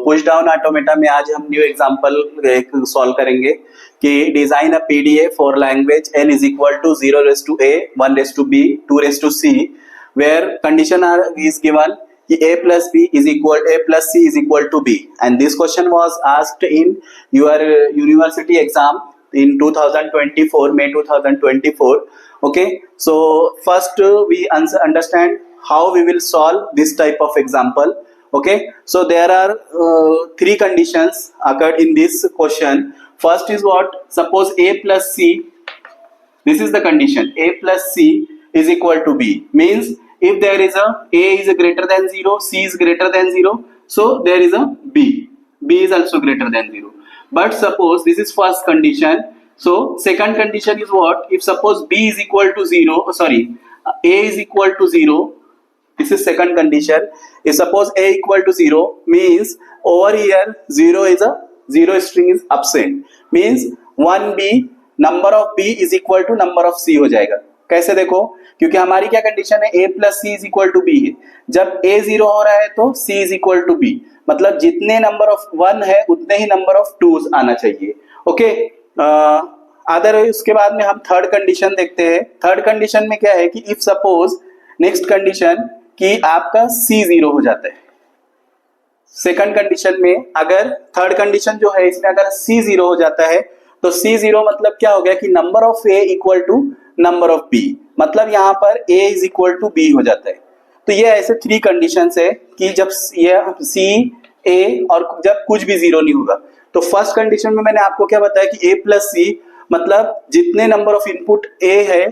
Push down automata में आज हम न्यू एग्जांपल एक सॉल्व करेंगे कि design a PDA for language n is equal to 0 raised to a 1 raised to b 2 raised to c where condition are is given कि a plus c is equal to b and this question was asked in your university exam in 2024 May 2024. Okay, so first we understand how we will solve this type of example. Okay, so there are three conditions occurred in this question. First is what? Suppose a plus c, this is the condition, a plus c is equal to b, means if there is a is greater than 0, c is greater than 0, so there is a b is also greater than 0. But suppose this is first condition, so second condition is what? If suppose b is equal to 0, a is equal to 0, this is second condition. If suppose a equal to 0, means over here 0 string is absent, means 1b, number of b is equal to number of c हो जाएगा. कैसे देखो? क्योंकि हमारी क्या condition है, a plus c is equal to b है. जब a 0 हो रहा है तो c is equal to b, मतलब जितने नंबर ऑफ 1 है उतने ही नंबर ऑफ 2 आना चाहिए. ओके, अदर उसके बाद में हम थर्ड कंडीशन देखते हैं. थर्ड कंडीशन में क्या है कि इफ सपोज नेक्स्ट कंडीशन कि आपका c 0 हो जाता है. सेकंड कंडीशन में अगर थर्ड कंडीशन जो है इसमें अगर c 0 हो जाता है तो c 0 मतलब क्या हो गया कि number of a equal to number of b, मतलब यहाँ पर a is equal to b हो जाता है. तो ये ऐसे थ्री कंडीशंस है कि जब ये c a और जब कुछ भी 0 नहीं होगा. तो फर्स्ट कंडीशन में मैंने आपको क्या बताया कि a प्लस c मतलब जितने नंबर ऑफ इनपुट a है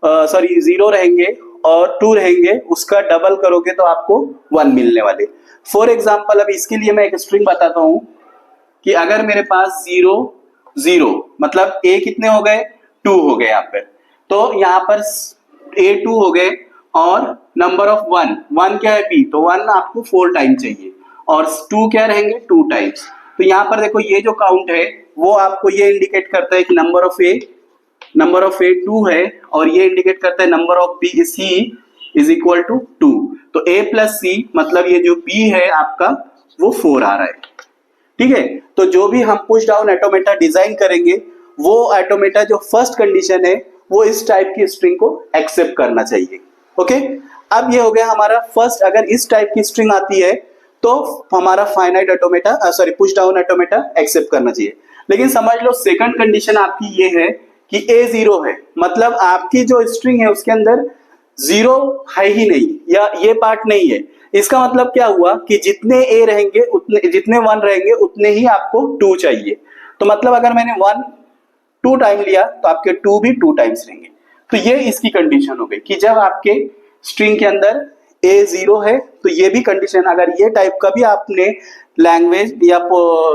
0 रहेंगे और 2 रहेंगे, उसका डबल करोगे तो आपको 1 मिलने वाले. फॉर एग्जाम्पल अब इसके लिए मैं एक स्ट्रिंग बताता हूं कि अगर मेरे पास 0 0 मतलब a कितने हो गए, 2 हो गए यहाँ पर, तो यहाँ पर a 2 हो गए और नंबर ऑफ 1 क्या है b, तो 1 आपको 4 टाइम चाहिए और 2 क्या रहेंगे 2 टाइम्स. तो यहाँ पर देखो ये जो काउंट है वो आपको ये इंडिकेट करता है कि नंबर ऑफ a 2 है और ये इंडिकेट करता है number of b c is equal to 2. तो a प्लस c मतलब ये जो b है आपका वो 4 आ रहा है. ठीक है, तो जो भी हम पुश डाउन ऑटोमेटा डिजाइन करेंगे वो ऑटोमेटा जो फर्स्ट कंडीशन है वो इस टाइप की स्ट्रिंग को एक्सेप्ट करना चाहिए. ओके, अब ये हो गया हमारा फर्स्ट. अगर इस टाइप की स्ट्रिंग आती है तो हमारा finite automata push down automata accept करना चाहिए. लेकिन समझ लो सेकंड कंडीशन आपकी ये है कि a 0 है, मतलब आपकी जो स्ट्रिंग है उसके अंदर 0 है ही नहीं या ये पार्ट नहीं है. इसका मतलब क्या हुआ कि जितने a रहेंगे उतने, जितने 1 रहेंगे उतने ही आपको 2 चाहिए. तो मतलब अगर मैंने 1 2 टाइम लिया तो आपके 2 भी 2 टाइम्स रहेंगे. तो ये इसकी कंडीशन हो गई कि जब आपके स्ट्रिंग के अंदर a 0 है तो ये भी कंडीशन, अगर ये टाइप का भी आपने लैंग्वेज या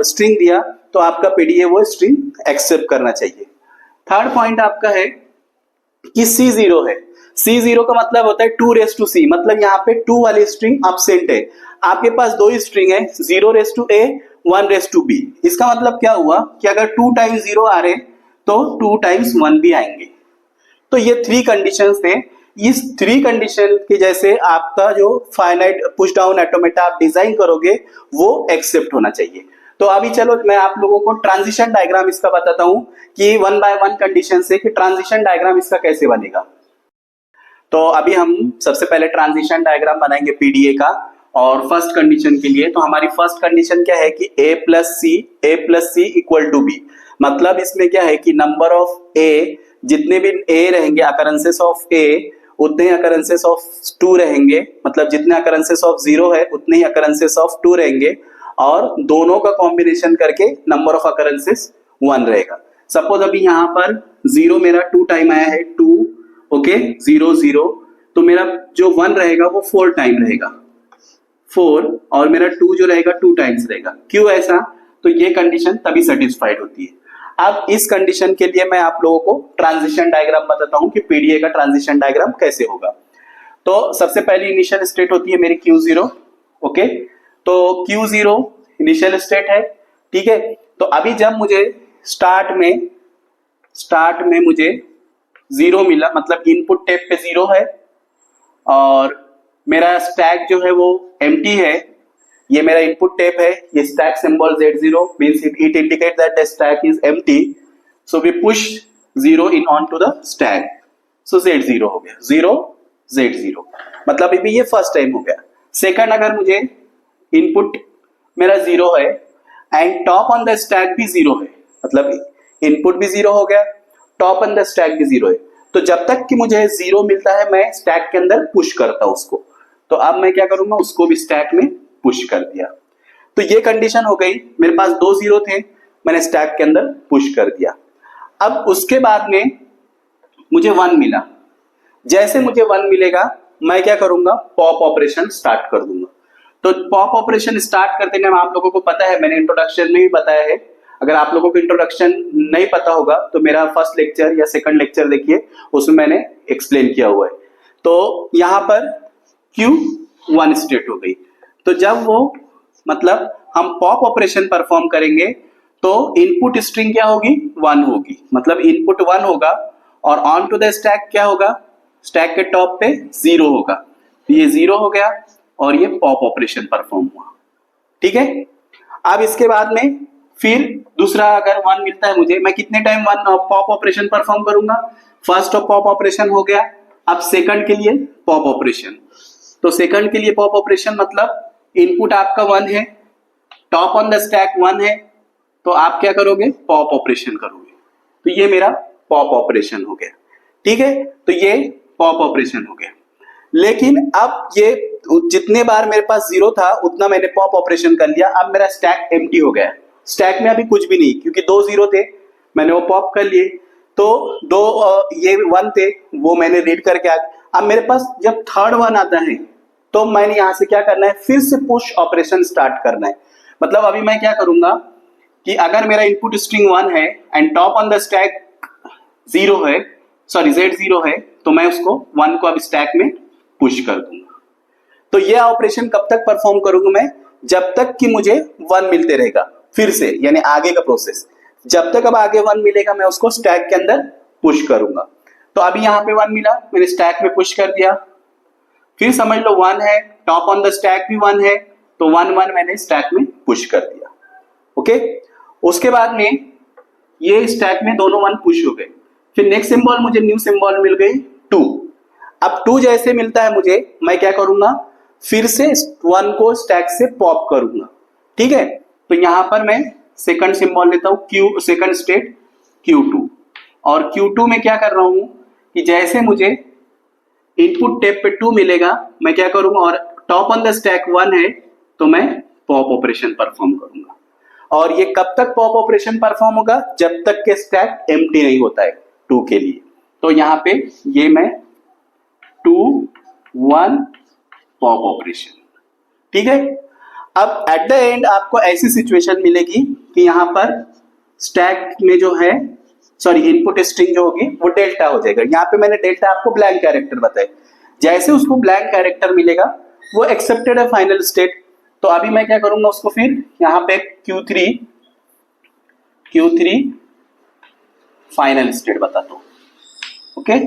स्ट्रिंग दिया तो आपका पीडीए वो स्ट्रिंग एक्सेप्ट करना चाहिए. थर्ड पॉइंट आपका है कि c 0 है. c 0 का मतलब होता है 2 रेस टू c, मतलब यहाँ पे 2 वाली स्ट्रिंग एब्सेंट है. आपके पास दो ही स्ट्रिंग है, 0 raise to a 1 raise to b. इसका मतलब क्या हुआ कि अगर 2 टाइम्स 0 आ रहे तो 2 टाइम्स 1 भी आएंगे. तो ये थ्री कंडीशंस थे. इस थ्री कंडीशन की जैसे आपका जो फाइनाइट पुश डाउन ऑटोमेटा आप डिजाइन करोगे वो एक्सेप्ट होना चाहिए. तो अभी चलो मैं आप लोगों को ट्रांजिशन डायग्राम इसका बताता हूं कि 1 बाय 1 कंडीशन से कि ट्रांजिशन डायग्राम इसका कैसे बनेगा. तो अभी हम सबसे पहले ट्रांजिशन डायग्राम बनाएंगे पीडीए का. और फर्स्ट कंडीशन के लिए तो हमारी फर्स्ट कंडीशन क्या है कि a plus C equal to b, मतलब इसमें क्या है कि नंबर ऑफ a, जितने भी a रहेंगे अकरेंसेस ऑफ a उतने अकरेंसेस ऑफ 2 रहेंगे, मतलब जितने अकरेंसेस ऑफ 0 है उतने ही अकरेंसेस ऑफ 2 रहेंगे और दोनों का कॉम्बिनेशन करके नंबर ऑफ अकरेंसेस 1 रहेगा. सपोज अभी यहाँ पर 0 मेरा 2 टाइम आया है 2, ओके 0 0, तो मेरा जो 1 रहेगा वो 4 टाइम रहेगा 4 और मेरा 2 जो रहेगा 2 टाइम्स रहेगा. क्यों ऐसा? तो ये कंडीशन तभी सेटिस्फाइड होती है. अब इस कंडीशन के लिए मैं आप लोगों को ट्रांजिशन डायग्राम बताता हूं कि पीडीए का ट्रांजिशन डायग्राम कैसे होगा. तो सबसे पहली इनिशियल स्टेट होती है मेरी Q0. ओके, तो Q0 इनिशियल स्टेट है. ठीक है, तो अभी जब मुझे स्टार्ट में मुझे 0 मिला, मतलब इनपुट टैब पे 0 है और मेरा स्टैक जो है वो एम्प्टी है, ये मेरा इनपुट टेप है, ये stack symbol Z0 means it indicate that the stack is empty, so we push 0 in onto the stack, so Z0 हो गया, 0 Z0, मतलब अभी ये फर्स्ट टाइम हो गया। सेकंड, अगर मुझे इनपुट मेरा 0 है and top on the stack भी 0 है, मतलब इनपुट भी 0 हो गया, टॉप ऑन द स्टैक भी 0 है, तो जब तक कि मुझे 0 मिलता है मैं स्टैक के अंदर पुश करता हूं उसको। तो अब मैं क्या करूंगा, उसको भी स्टैक में पुश कर दिया। तो ये कंडीशन हो गई, मेरे पास 2 0 थे, मैंने स्टैक के अंदर पुश कर दिया। अब उसके बाद में मुझे 1 मिला, जैसे मुझे 1 मिलेगा मैं क्या करूंगा, पॉप ऑपरेशन स्टार्ट कर दूंगा। तो पॉप ऑपरेशन स्टार्ट करते हैं, आप लोगों को पता है, मैंने इंट्रोडक्शन में भी बताया है। अगर आप लोगों को इंट्रोडक्शन नहीं पता होगा तो मेरा फर्स्ट लेक्चर या सेकंड लेक्चर देखिए, उसमें मैंने एक्सप्लेन किया हुआ है। तो यहां पर Q1 स्टेट हो गई, तो जब वो मतलब हम पॉप ऑपरेशन परफॉर्म करेंगे तो इनपुट स्ट्रिंग क्या होगी, 1 होगी, मतलब इनपुट 1 होगा और ऑन टू द स्टैक क्या होगा, स्टैक के टॉप पे 0 होगा, तो ये 0 हो गया और ये पॉप ऑपरेशन परफॉर्म हुआ। ठीक है, अब इसके बाद में फिर दूसरा अगर 1 मिलता है मुझे, मैं कितने टाइम 1 पॉप ऑपरेशन परफॉर्म करूंगा, फर्स्ट ऑफ पॉप ऑपरेशन हो गया, अब सेकंड के लिए पॉप ऑपरेशन। तो सेकंड के लिए पॉप ऑपरेशन मतलब इनपुट आपका 1 है, टॉप ऑन द स्टैक 1 है, तो आप क्या करोगे, पॉप ऑपरेशन करोगे, तो ये मेरा पॉप ऑपरेशन हो गया। ठीक है, तो ये पॉप ऑपरेशन हो गया। लेकिन अब ये जितने बार मेरे पास 0 था उतना मैंने पॉप ऑपरेशन कर लिया, अब मेरा स्टैक एम्प्टी हो गया, स्टैक में अभी कुछ भी नहीं, क्योंकि 2 0 थे, मैंने वो पॉप कर लिए, तो 2 ये 1 थे, वो मैंने रीड करके आ गया। अब मेरे पास जब थर्ड 1 आता है तो मैंने यहां से क्या करना है, फिर से पुश ऑपरेशन स्टार्ट करना है। मतलब अभी मैं क्या करूंगा कि अगर मेरा इनपुट स्ट्रिंग 1 है and top on the stack 0 है, सॉरी Z0 है, तो मैं उसको 1 को अब स्टैक में पुश कर दूंगा। तो ये ऑपरेशन कब तक परफॉर्म करूंगा मैं, जब तक कि मुझे 1 मिलते रहेगा, फिर से यानी आगे का प्रोसेस, जब तक अब आगे 1 मिलेगा मैं उसको स्टैक के अंदर पुश करूंगा। तो अभी यहां पे 1 मिला, मैंने स्टैक में पुश कर दिया, फिर समझ लो 1 है, टॉप ऑन द स्टैक भी 1 है, तो 1 मैंने स्टैक में पुश कर दिया। ओके, उसके बाद में ये स्टैक में दोनों 1 पुश हो गए, फिर नेक्स्ट सिंबल मुझे न्यू सिंबल मिल गई 2। अब 2 जैसे मिलता है मुझे, मैं क्या करूंगा, फिर से 1 को स्टैक से पॉप करूंगा। ठीक है, तो यहां पर मैं सेकंड सिंबल लेता हूं, Q सेकंड स्टेट Q2, और Q2 में क्या कर रहा हूं कि जैसे मुझे इनपुट टेप पे 2 मिलेगा, मैं क्या करूंगा, और टॉप ऑन द स्टैक 1 है, तो मैं पॉप ऑपरेशन परफॉर्म करूंगा। और ये कब तक पॉप ऑपरेशन परफॉर्म होगा, जब तक के स्टैक एम्प्टी नहीं होता है 2 के लिए। तो यहां पे ये मैं 2 1 पॉप ऑपरेशन। ठीक है, अब एट द एंड आपको ऐसी सिचुएशन मिलेगी कि यहां पर स्टैक में जो है, सॉरी इनपुट स्ट्रिंग जो होगी वो डेल्टा हो जाएगा। यहाँ पे मैंने डेल्टा आपको ब्लैंक कैरेक्टर बताया, जैसे उसको ब्लैंक कैरेक्टर मिलेगा वो एक्सेप्टेड है फाइनल स्टेट। तो अभी मैं क्या करूंगा, उसको फिर यहाँ पे Q3 फाइनल स्टेट बताता हूं। ओके,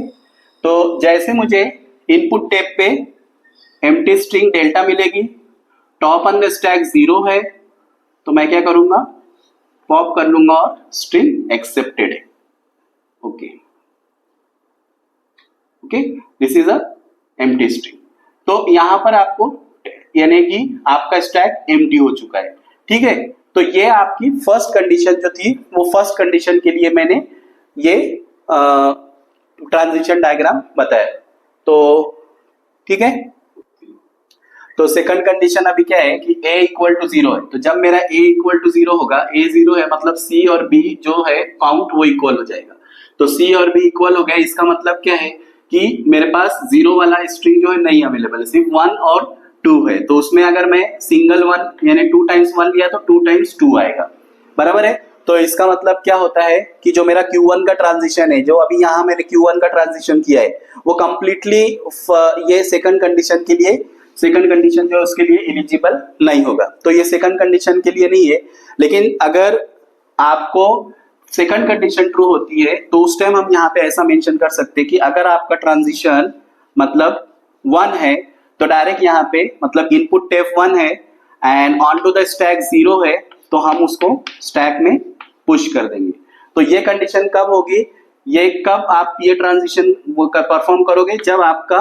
तो जैसे मुझे इनपुट टेप पे एम्प्टी स्ट्रिंग डेल्टा मिलेगी, टॉप ऑन द स्टैक 0 है, तो मैं क्या करूंगा, पॉप कर लूंगा और स्ट्रिंग एक्सेप्टेड है। Okay, this is a empty string. तो यहां पर आपको यानी कि आपका स्टैक एम्प्टी हो चुका है। ठीक है, तो ये आपकी फर्स्ट कंडीशन जो थी, वो फर्स्ट कंडीशन के लिए मैंने ये ट्रांजिशन डायग्राम बताया। तो ठीक है, तो सेकंड कंडीशन अभी क्या है कि a इक्वल टू 0 है, तो जब मेरा a इक्वल टू 0 होगा, a 0 है मतलब c और b जो है काउंट वो इक्वल हो जाएगा। तो c और b इक्वल हो गया, इसका मतलब क्या है कि मेरे पास 0 वाला स्ट्रिंग जो है नहीं अवेलेबल है, सिर्फ 1 और 2 है। तो उसमें अगर मैं सिंगल 1 यानी 2 टाइम्स 1 लिया तो 2 टाइम्स 2 आएगा, बराबर है। तो इसका मतलब क्या होता है कि जो मेरा Q1 का ट्रांजिशन है, जो अभी यहाँ मैंने Q1 का ट्रांजिशन किया है, वो कंप्लीटली ये सेकंड कंडीशन के लिए, सेकंड कंडीशन जो है उसके लिए एलिजिबल नहीं होगा। तो ये सेकंड कंडीशन के लिए नहीं है। लेकिन अगर आपको सेकंड कंडीशन ट्रू होती है तो उस टाइम हम यहाँ पे ऐसा मेंशन कर सकते हैं कि अगर आपका ट्रांजिशन मतलब 1 है तो डायरेक्ट यहाँ पे मतलब इनपुट टेप 1 है, and onto the stack 0 है तो हम उसको स्टैक में पुश कर देंगे। तो ये कंडीशन कब होगी, ये कब आप ये ट्रांजिशन परफॉर्म करोगे, जब आपका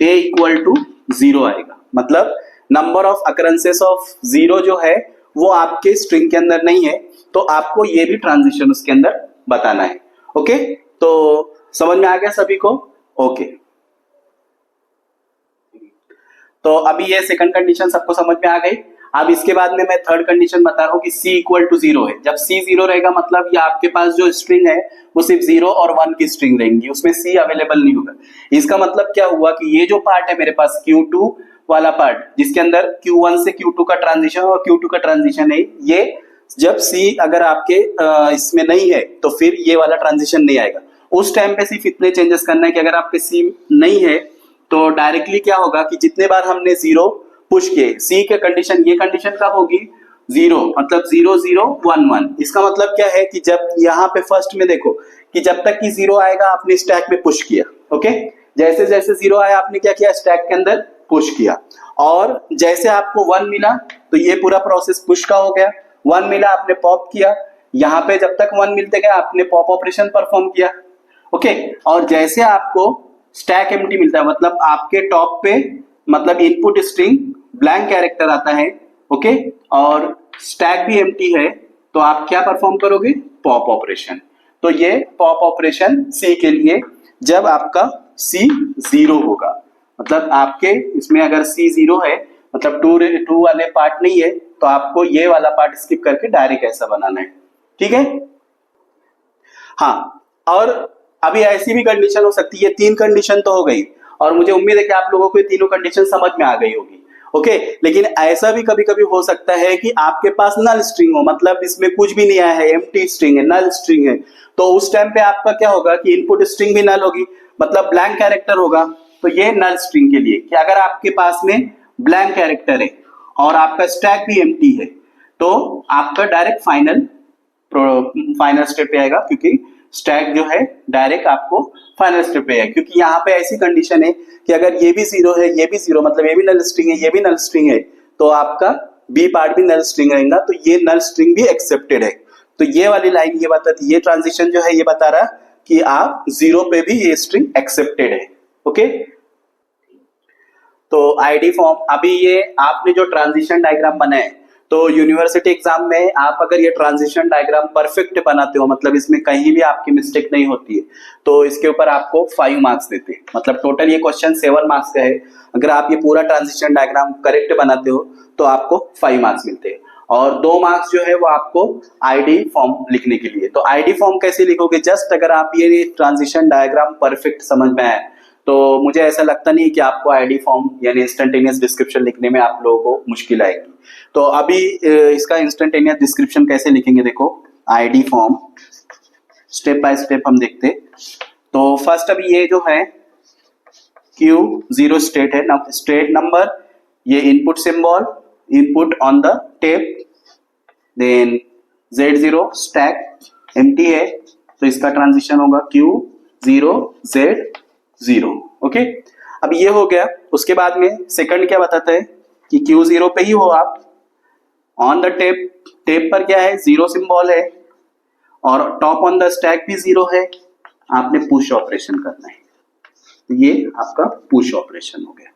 a इक्वल टू 0 आएगा, मतलब नंबर ऑफ अकरेंसेस ऑफ 0 जो है वो आपके स्ट्रिंग के अंदर नहीं है, तो आपको ये भी ट्रांजिशन उसके अंदर बताना है। ओके, तो समझ में आ गया सभी को? ओके, तो अभी ये सेकंड कंडीशन सबको समझ में आ गई। अब इसके बाद में मैं थर्ड कंडीशन बता रहा हूँ कि c इक्वल टू 0 है। जब c 0 रहेगा मतलब ये आपके पास जो स्ट्रिंग है वो सिर्फ 0 और 1 की स्ट्रिंग रहेंगी, उसमें c अवेलेबल नहीं होगा। इसका मतलब क्या हुआ कि ये जो पार्ट है मेरे पास Q2 वाला पार्ट, जिसके अंदर Q1 से Q2 का ट्रांजिशन और Q2 का ट्रांजिशन है, ये जब c अगर आपके इसमें नहीं है तो फिर ये वाला ट्रांजिशन नहीं आएगा। उस टाइम पे सिर्फ इतने चेंजेस करना है कि अगर आपके c नहीं है तो डायरेक्टली क्या होगा कि जितने बार हमने 0 पुश किए, सी के कंडीशन, ये कंडीशन कब होगी 0, मतलब 0 0 1 1। इसका मतलब क्या है कि जब यहाँ पे फर्स्ट में देखो कि जब तक कि 0 आएगा आपने स्टैक में पुश किया। ओके, जैसे जैसे 0 आया आपने क्या किया, स्टैक के अंदर पुश किया, और जैसे आपको 1 मिला तो ये पूरा प्रोसेस पुश का हो गया। 1 मिला आपने पॉप किया, यहाँ पे जब तक 1 मिलते गए आपने पॉप ऑपरेशन परफॉर्म किया। ओके, और जैसे आपको स्टैक एम्प्टी मिलता है, मतलब आपके टॉप पे मतलब इनपुट स्ट्रिंग ब्लैंक कैरेक्टर आता है, ओके, और स्टैक भी एम्प्टी है, तो आप क्या परफॉर्म करोगे, पॉप ऑपरेशन। तो ये पॉप ऑपरेशन सी के लिए जब आपका सी 0 होगा, मतलब आपके इसमें अगर सी 0 है मतलब टू वाले पार्ट नहीं है, तो आपको ये वाला पार्ट स्किप करके डायरेक्ट ऐसा बनाना है। ठीक है, हाँ, और अभी ऐसी भी कंडीशन हो सकती है, 3 कंडीशन तो हो गई, और मुझे उम्मीद है कि आप लोगों को ये तीनों कंडीशन समझ में आ गई होगी। ओके, लेकिन ऐसा भी कभी कभी हो सकता है कि आपके पास नल स्ट्रिंग हो, मतलब इसमें कुछ भी नहीं आया है, एम्प्टी स्ट्रिंग है, नल स्ट्रिंग है, तो उस टाइम पे आपका क्या होगा कि इनपुट स्ट्रिंग भी नल होगी, मतलब ब्लैंक कैरेक्टर होगा। तो ये नल स्ट्रिंग के लिए कि अगर आपके पास में ब्लैंक कैरेक्टर है और आपका स्टैक भी एम्प्टी है, तो आपका डायरेक्ट फाइनल स्टेप पे आएगा, क्योंकि स्टैक जो है डायरेक्ट आपको फाइनल स्टेप पे है, क्योंकि यहाँ पे ऐसी कंडीशन है कि अगर ये भी 0 है, ये भी 0, मतलब ये भी नल स्ट्रिंग है, ये भी नल स्ट्रिंग है, तो आपका बी पार्ट भी नल स्ट्रिंग रहेगा, तो ये नल स्ट्रिंग भी एक्सेप्टेड है। तो ये वाली लाइन ये बताती, ये ट्रांजिशन जो है ये बता रहा कि आप 0 पे भी ये स्ट्रिंग एक्सेप्टेड है। ओके, तो आईडी फॉर्म, अभी ये आपने जो ट्रांजिशन डायग्राम बनाए, तो यूनिवर्सिटी एग्जाम में आप अगर ये ट्रांजिशन डायग्राम परफेक्ट बनाते हो, मतलब इसमें कहीं भी आपकी मिस्टेक नहीं होती है, तो इसके ऊपर आपको 5 मार्क्स देते हैं। मतलब टोटल ये क्वेश्चन 7 मार्क्स का है, अगर आप ये पूरा ट्रांजिशन डायग्राम करेक्ट बनाते हो तो आपको 5 मार्क्स मिलते हैं, और 2 मार्क्स जो है वो आपको आईडी फॉर्म लिखने के लिए। तो आईडी फॉर्म कैसे लिखोगे, जस्ट अगर आप ये ट्रांजिशन डायग्राम परफेक्ट समझ में आए तो मुझे ऐसा लगता नहीं कि आपको आईडी फॉर्म यानी इंस्टेंटेनियस डिस्क्रिप्शन लिखने में आप लोगों को मुश्किल आएगी। तो अभी इसका इंस्टेंटेनियस डिस्क्रिप्शन कैसे लिखेंगे, देखो ID form step by step हम देखते। तो फर्स्ट अभी ये जो है Q0 स्टेट है, स्टेट नंबर, ये input symbol, input on the tape, then Z0 stack empty है, तो इसका ट्रांजिशन होगा Q0 Z0। ओके, अब ये हो गया। उसके बाद में सेकंड क्या बताता है कि Q0 पे ही हो आप, ऑन द टेप, टेप पर क्या है 0 सिंबल है, और टॉप ऑन द स्टैक भी 0 है, आपने पुश ऑपरेशन करना है, ये आपका पुश ऑपरेशन हो गया।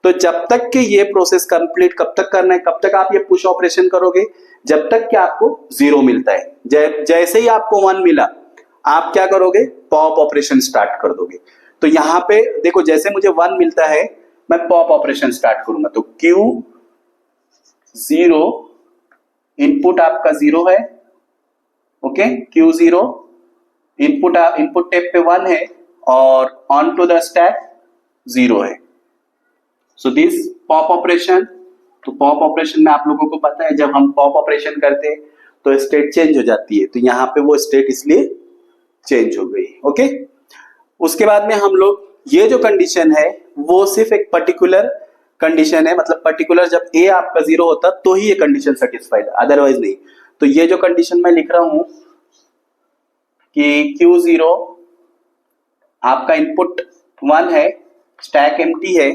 तो जब तक कि ये प्रोसेस कंप्लीट कब तक करना है, कब तक आप ये पुश ऑपरेशन करोगे, जब तक कि आपको 0 मिलता है। जैसे ही आपको 1 मिला आप क्या करोगे, पॉप ऑपरेशन स्टार्ट कर दोगे। तो यहां पे देखो, जैसे मुझे 1 मिलता है मैं पॉप ऑपरेशन स्टार्ट करूंगा, तो Q0 इनपुट आपका 0 है, ओके, Q0 इनपुट टेप पे 1 है, और ऑन टू द स्टैक 0 है। So this pop operation. तो पॉप ऑपरेशन में आप लोगों को पता है जब हम पॉप ऑपरेशन करते हैं तो स्टेट चेंज हो जाती है, तो यहाँ पे वो स्टेट इसलिए चेंज हो गई। ओके, उसके बाद में हम लोग ये जो कंडीशन है वो सिर्फ एक पर्टिकुलर कंडीशन है, मतलब पर्टिकुलर जब ए आपका 0 होता तो ही ये कंडीशन सेटिस्फाइड, अदरवाइज नहीं। तो ये जो कंडीशन मैं लिख रहा हूं कि Q0 आपका इनपुट 1 है, स्टैक एम्प्टी है,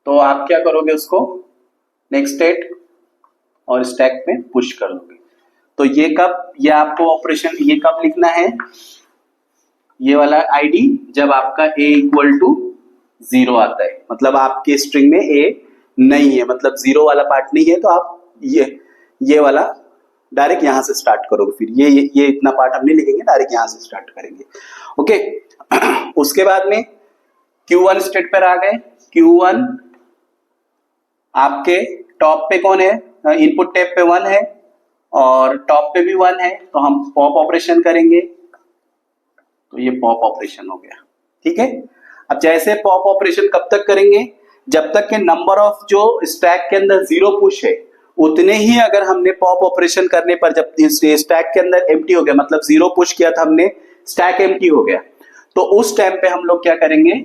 तो आप क्या करोगे उसको नेक्स्ट स्टेट और स्टैक में पुश कर दोगे। तो ये आपको ऑपरेशन ये कब लिखना है, ये वाला आईडी जब आपका a इक्वल टू 0 आता है, मतलब आपके स्ट्रिंग में a नहीं है, मतलब 0 वाला पार्ट नहीं है, तो आप ये वाला डायरेक्ट यहां से स्टार्ट करोगे। फिर ये इतना पार्ट हम नहीं लिखेंगे, डायरेक्ट यहां से स्टार्ट करेंगे। ओके उसके बाद में Q1 स्टेट पर आ गए। Q1 आपके टॉप पे कौन है, इनपुट टैब पे 1 है और टॉप पे भी 1 है, तो हम पॉप ऑपरेशन करेंगे। तो ये पॉप ऑपरेशन हो गया, ठीक है। अब जैसे पॉप ऑपरेशन कब तक करेंगे, जब तक के नंबर ऑफ जो स्टैक के अंदर 0 पुश है उतने ही, अगर हमने पॉप ऑपरेशन करने पर जब स्टैक के अंदर एम्प्टी हो गया, मतलब 0 पुश किया था हमने, स्टैक एम्प्टी हो गया, तो उस टाइम पे हम लोग क्या करेंगे,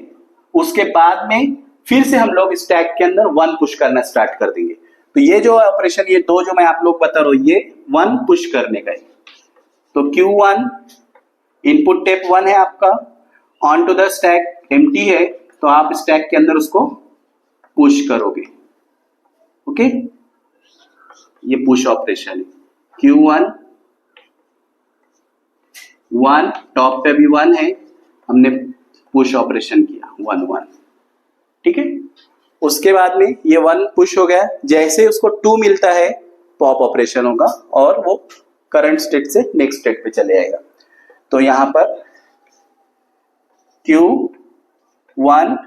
उसके बाद में फिर से हम लोग स्टैक के अंदर 1 पुश करना स्टार्ट कर देंगे। तो ये जो ऑपरेशन, ये दो जो मैं आप लोग बता रहा हूं, ये 1 पुश करने का है। तो Q1 इनपुट टैप 1 है आपका, onto the stack empty है, तो आप स्टैक के अंदर उसको पुश करोगे। ओके ये पुश ऑपरेशन है। Q1 1 टॉप पे भी 1 है, हमने पुश ऑपरेशन किया 1 1, ठीक है। उसके बाद में ये 1 पुश हो गया, जैसे उसको 2 मिलता है पॉप ऑपरेशन होगा और वो करंट स्टेट से नेक्स्ट स्टेट पे चले जाएगा। तो यहां पर Q1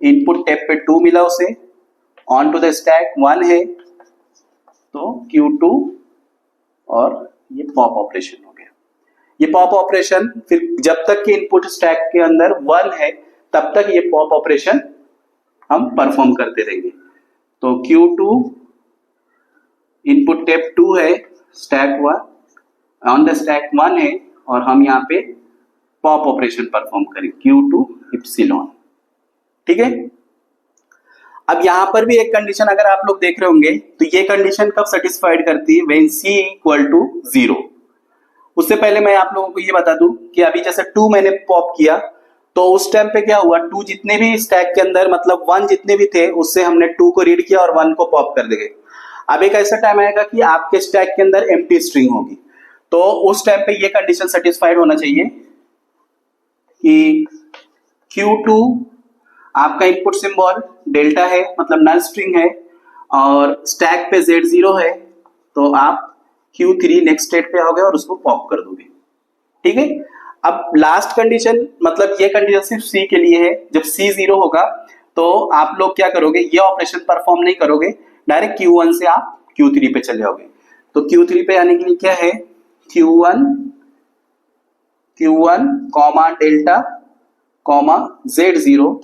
इनपुट टैप पे 2 मिला उसे, ऑन टू द स्टैक 1 है, तो Q2 और ये पॉप ऑपरेशन हो गया। ये पॉप ऑपरेशन फिर जब तक कि इनपुट स्टैक के अंदर 1 है तब तक ये पॉप ऑपरेशन हम परफॉर्म करते रहेंगे। तो Q2 इनपुट टैप 2 है, स्टैक 1 ऑन द स्टैक 1 है, और हम यहाँ पे पॉप ऑपरेशन परफॉर्म करें Q2 इप्सिलॉन, ठीक है। अब यहां पर भी एक कंडीशन अगर आप लोग देख रहे होंगे, तो ये कंडीशन कब सेटिस्फाइड करती है, व्हेन C इक्वल टू 0। उससे पहले मैं आप लोगों को ये बता दूं कि अभी जैसे 2 मैंने पॉप किया, तो उस टाइम पे क्या हुआ, 2 जितने भी स्टैक के अंदर, मतलब 1 जितने भी थे, उससे हमने 2 को रीड किया और 1 को पॉप कर देंगे। अब एक ऐसा टाइम आएगा कि आपके स्टैक के अंदर एम्प्टी स्ट्रिंग होगी, तो उस टाइम पे ये कंडीशन सेटिस्फाइड होना चाहिए कि Q2 आपका इनपुट सिंबल डेल्टा है, मतलब नल स्ट्रिंग है, और स्टैक पे Z0 है, तो आप Q3 नेक्स्ट स्टेट पे आओगे और उसको पॉप कर दोगे, ठीक है। अब लास्ट कंडीशन, मतलब ये कंडीशन सिर्फ C के लिए है, जब C 0 होगा तो आप लोग क्या करोगे, ये ऑपरेशन परफॉर्म नहीं करोगे, डायरेक्ट Q1 से आप Q3 पे चले जाओगे। तो Q3 पे आने के लिए क्या है, Q1 comma delta comma Z0,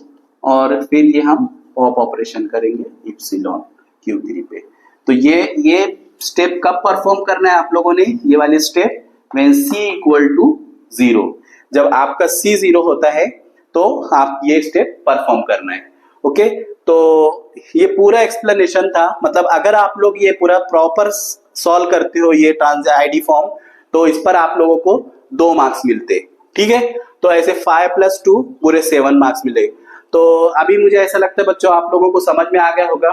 और फिर ये हम पॉप ऑपरेशन करेंगे इप्सिलॉन Q3 पे। तो ये स्टेप कब परफॉर्म करना है आप लोगों ने, ये वाले step when C equal to 0। जब आपका C 0 होता है तो आप ये स्टेप परफॉर्म करना है। ओके, तो ये पूरा एक्सप्लेनेशन था। मतलब अगर आप लोग ये पूरा प्रॉपर सॉल्व करते हो ये ट्रांस आईडी फॉर्म, तो इस पर आप लोगों को 2 मार्क्स मिलते, ठीक है। तो ऐसे 5+2 पूरे 7 मार्क्स मिले। तो अभी मुझे ऐसा लगता है बच्चों आप लोगों को समझ में आ गया होगा।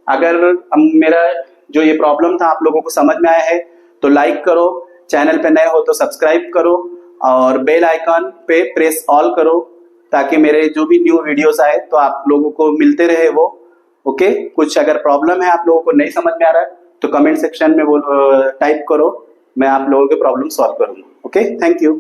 अगर मेरा जो ये प्रॉब्लम था आप लोगों को समझ में आया है तो लाइक करो, चैनल पे नए हो तो सब्सक्राइब करो और बेल आइकन पे प्रेस ऑल करो, ताकि मेरे जो भी न्यू वीडियोस आए तो आप लोगों को मिलते रहे वो। ओके, कुछ अगर प्रॉब्लम है आप लोगों को नहीं समझ में आ रहा है तो कमेंट सेक्शन में टाइप करो, मैं आप लोगों के प्रॉब्लम सॉल्व करूंगा। Okay, thank you.